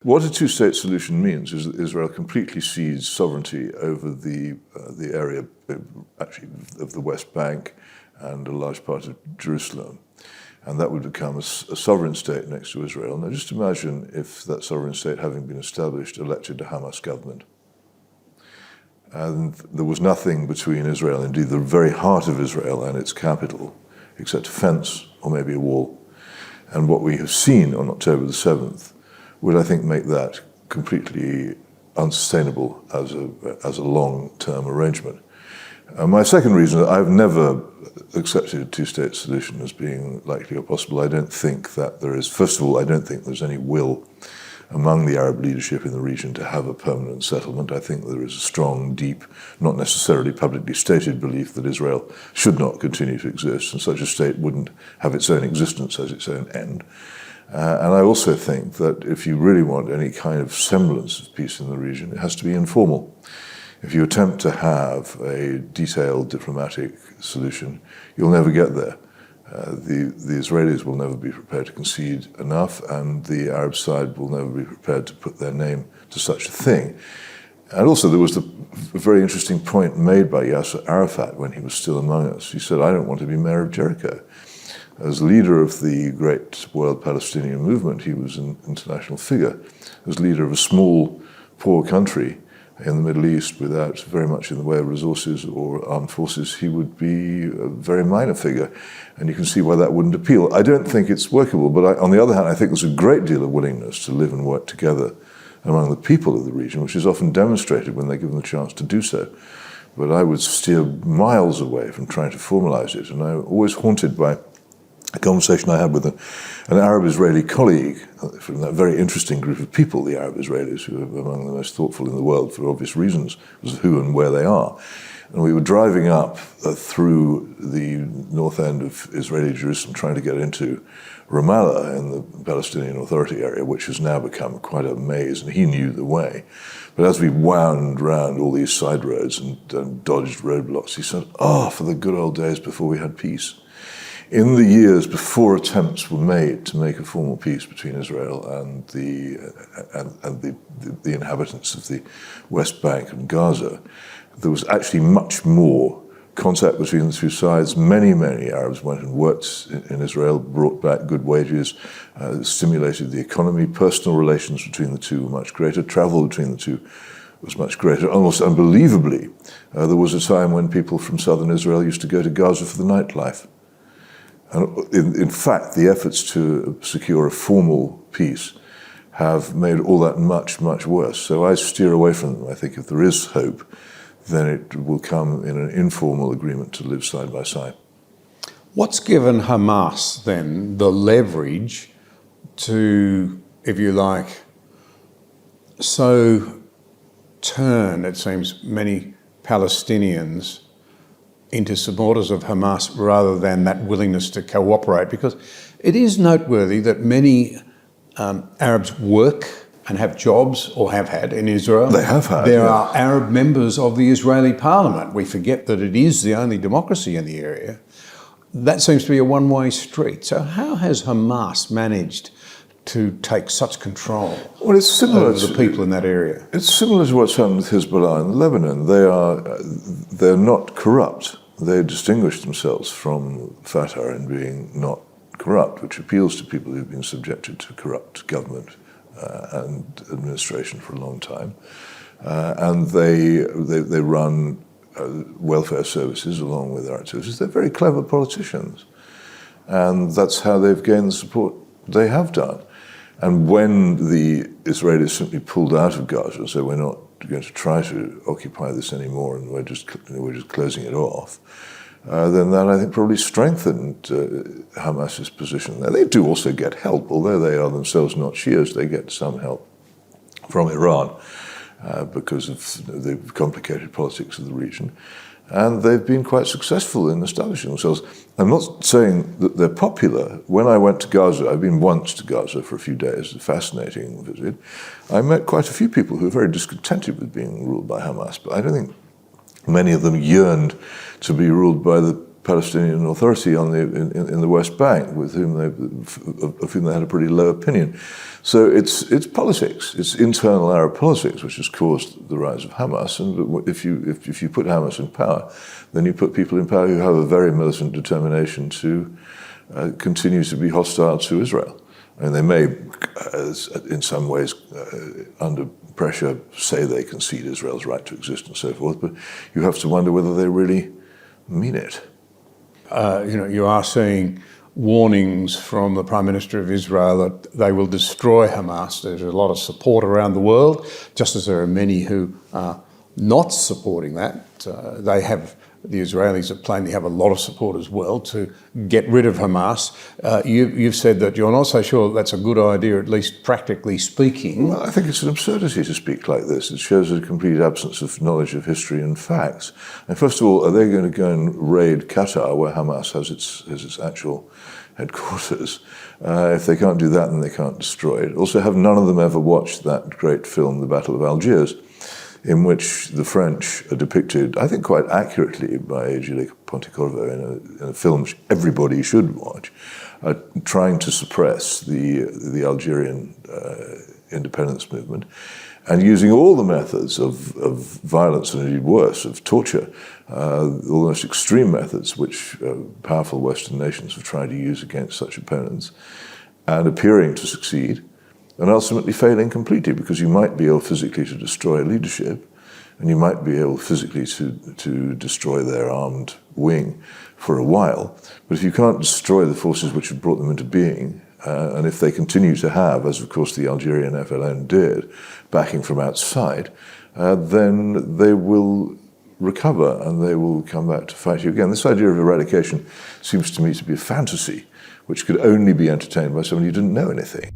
What a two-state solution means is that Israel completely cedes sovereignty over the area, actually, of the West Bank and a large part of Jerusalem. And that would become a sovereign state next to Israel. Now, just imagine if that sovereign state, having been established, elected a Hamas government. And there was nothing between Israel, indeed the very heart of Israel and its capital, except a fence or maybe a wall. And what we have seen on October the 7th would, I think, make that completely unsustainable as a long-term arrangement. My second reason, I've never accepted a two-state solution as being likely or possible. I don't think that there is, first of all, I don't think there's any will among the Arab leadership in the region to have a permanent settlement. I think there is a strong, deep, not necessarily publicly stated belief that Israel should not continue to exist, and such a state wouldn't have its own existence as its own end. And I also think that if you really want any kind of semblance of peace in the region, it has to be informal. If you attempt to have a detailed diplomatic solution, you'll never get there. The Israelis will never be prepared to concede enough, and the Arab side will never be prepared to put their name to such a thing. And also there was a very interesting point made by Yasser Arafat when he was still among us. He said, "I don't want to be mayor of Jericho." As leader of the great world Palestinian movement, he was an international figure. As leader of a small, poor country in the Middle East without very much in the way of resources or armed forces, he would be a very minor figure. And you can see why that wouldn't appeal. I don't think it's workable, but on the other hand, I think there's a great deal of willingness to live and work together among the people of the region, which is often demonstrated when they're given the chance to do so. But I would steer miles away from trying to formalize it. And I'm always haunted by a conversation I had with an Arab-Israeli colleague from that very interesting group of people, the Arab-Israelis, who are among the most thoughtful in the world for obvious reasons, as to who and where they are. And we were driving up through the north end of Israeli Jerusalem, trying to get into Ramallah in the Palestinian Authority area, which has now become quite a maze, and he knew the way. But as we wound round all these side roads and dodged roadblocks, he said, "Oh, for the good old days before we had peace." In the years before attempts were made to make a formal peace between Israel and the inhabitants of the West Bank and Gaza, there was actually much more contact between the two sides. Many Arabs went and worked in Israel, brought back good wages, stimulated the economy. Personal relations between the two were much greater. Travel between the two was much greater. Almost unbelievably, there was a time when people from southern Israel used to go to Gaza for the nightlife. And in fact, the efforts to secure a formal peace have made all that much worse. So I steer away from them. I think if there is hope, then it will come in an informal agreement to live side by side. What's given Hamas then the leverage to, if you like, so turn, it seems, many Palestinians into supporters of Hamas rather than that willingness to cooperate? Because it is noteworthy that many Arabs work and have jobs, or have had, in Israel. They have had. There are Arab members of the Israeli parliament. We forget that it is the only democracy in the area. That seems to be a one-way street. So how has Hamas managed to take such control it's similar over the people in that area? It's similar to what's happened with Hezbollah in Lebanon. They're not corrupt. They distinguish themselves from Fatah in being not corrupt, which appeals to people who've been subjected to corrupt government and administration for a long time. And they run welfare services along with their activities. They're very clever politicians. And that's how they've gained the support they have done. And when the Israelis simply pulled out of Gaza and said, "We're not going to try to occupy this anymore, and we're just closing it off," then that, I think, probably strengthened Hamas's position there. They do also get help, although they are themselves not Shias. They get some help from Iran because of the complicated politics of the region. And they've been quite successful in establishing themselves. I'm not saying that they're popular. When I went to Gaza, I've been once to Gaza for a few days, a fascinating visit. I met quite a few people who were very discontented with being ruled by Hamas, but I don't think many of them yearned to be ruled by the Palestinian Authority in the West Bank, of whom they had a pretty low opinion. So it's politics. It's internal Arab politics which has caused the rise of Hamas. And if you put Hamas in power, then you put people in power who have a very militant determination to continue to be hostile to Israel. And they may, in some ways, under pressure, say they concede Israel's right to exist and so forth. But you have to wonder whether they really mean it. You are seeing warnings from the Prime Minister of Israel that they will destroy Hamas. There's a lot of support around the world, just as there are many who are not supporting that. The Israelis have plainly have a lot of support as well to get rid of Hamas. You've said that you're not so sure that's a good idea, at least practically speaking. Well, I think it's an absurdity to speak like this. It shows a complete absence of knowledge of history and facts. And first of all, are they going to go and raid Qatar, where Hamas has its actual headquarters? If they can't do that, then they can't destroy it. Also, have none of them ever watched that great film, The Battle of Algiers, in which the French are depicted, I think quite accurately, by Gilles Pontecorvo in a film which everybody should watch, trying to suppress the Algerian independence movement, and using all the methods of violence, and indeed worse, of torture, all the most extreme methods which powerful Western nations have tried to use against such opponents, and appearing to succeed, and ultimately failing completely, because you might be able physically to destroy leadership, and you might be able physically to destroy their armed wing for a while. But if you can't destroy the forces which have brought them into being, and if they continue to have, as of course the Algerian FLN did, backing from outside, then they will recover and they will come back to fight you again. This idea of eradication seems to me to be a fantasy which could only be entertained by someone who didn't know anything.